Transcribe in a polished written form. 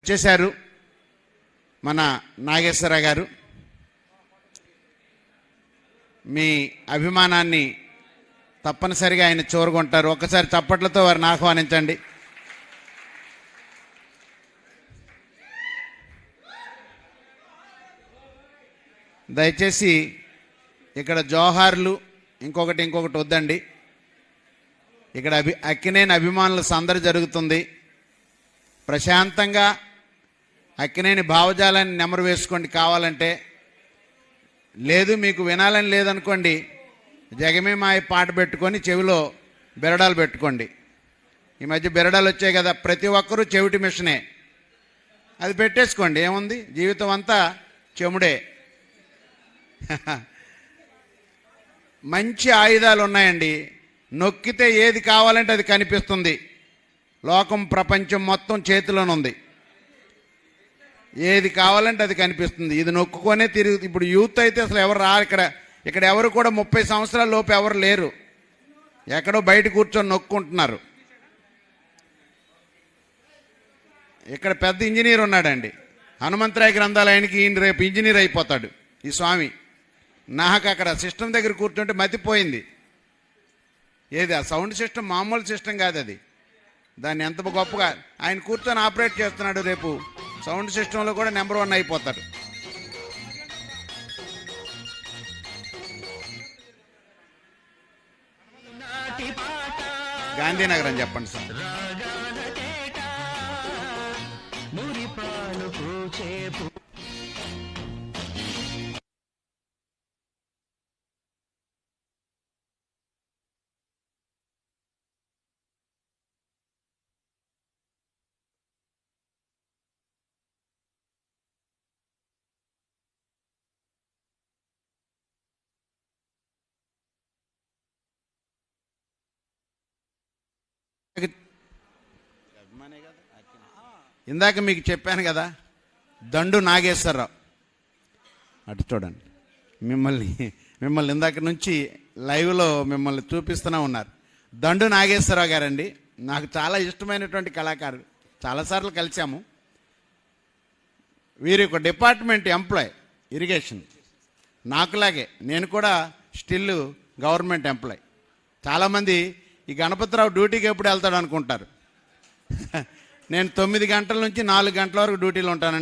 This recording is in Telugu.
వచ్చేశారు మన నాగేశ్వరరావు గారు. మీ అభిమానాన్ని తప్పనిసరిగా ఆయన చూరగొంటారు. ఒక్కసారి చప్పట్లతో వారిని ఆహ్వానించండి. దయచేసి ఇక్కడ జోహార్లు ఇంకొకటి వద్దండి. ఇక్కడ అక్కినేని అభిమానుల సందడి జరుగుతుంది. ప్రశాంతంగా అక్కినేని భావజాలాన్ని నెమరు వేసుకోండి. కావాలంటే లేదు మీకు వినాలని లేదనుకోండి, జగమే మాయ పాట పెట్టుకొని చెవిలో బెరడాలు పెట్టుకోండి. ఈ మధ్య బెరడాలు వచ్చాయి కదా, ప్రతి ఒక్కరూ చెవిటి మిషనే, అది పెట్టేసుకోండి. ఏముంది, జీవితం అంతా చెముడే. మంచి ఆయుధాలు ఉన్నాయండి. నొక్కితే ఏది కావాలంటే అది కనిపిస్తుంది. లోకం ప్రపంచం మొత్తం చేతిలోనుంది. ఏది కావాలంటే అది కనిపిస్తుంది. ఇది నొక్కుకొనే తిరుగు. ఇప్పుడు యూత్ అయితే అసలు ఎవరు రారు. ఇక్కడ ఎవరు కూడా 30 సంవత్సరాల లోపు ఎవరు లేరు. ఎక్కడో బయట కూర్చొని నొక్కుంటున్నారు. ఇక్కడ పెద్ద ఇంజనీర్ ఉన్నాడండి, హనుమంతరాయ గ్రంథాలు. ఆయనకి ఈయన రేపు ఇంజనీర్ అయిపోతాడు ఈ స్వామి. నాకు అక్కడ సిస్టమ్ దగ్గర కూర్చుంటే మతిపోయింది. ఏది ఆ సౌండ్ సిస్టమ్ మామూలు సిస్టమ్ కాదు అది. దాన్ని ఎంత గొప్పగా ఆయన కూర్చొని ఆపరేట్ చేస్తున్నాడు. రేపు సౌండ్ సిస్టంలో కూడా నెంబర్ 1 అయిపోతాడు. గాంధీనగర్ అని చెప్పండి సార్. ఇందాక మీకు చెప్పాను కదా, దండు నాగేశ్వరరావు. అటు చూడండి, మిమ్మల్ని ఇందాక నుంచి లైవ్లో మిమ్మల్ని చూపిస్తూనే ఉన్నారు. దండు నాగేశ్వరరావు గారండి నాకు చాలా ఇష్టమైనటువంటి కళాకారుడు. చాలాసార్లు కలిసాము. వీరి ఒక డిపార్ట్మెంట్ ఎంప్లాయ్, ఇరిగేషన్. నాకులాగే నేను కూడా స్టిల్ గవర్నమెంట్ ఎంప్లాయ్. చాలామంది ఈ గణపతిరావు డ్యూటీకి ఎప్పుడు వెళ్తాడు అనుకుంటారు. నేను 9 గంటల నుంచి 4 గంటల వరకు డ్యూటీలో ఉంటానండి.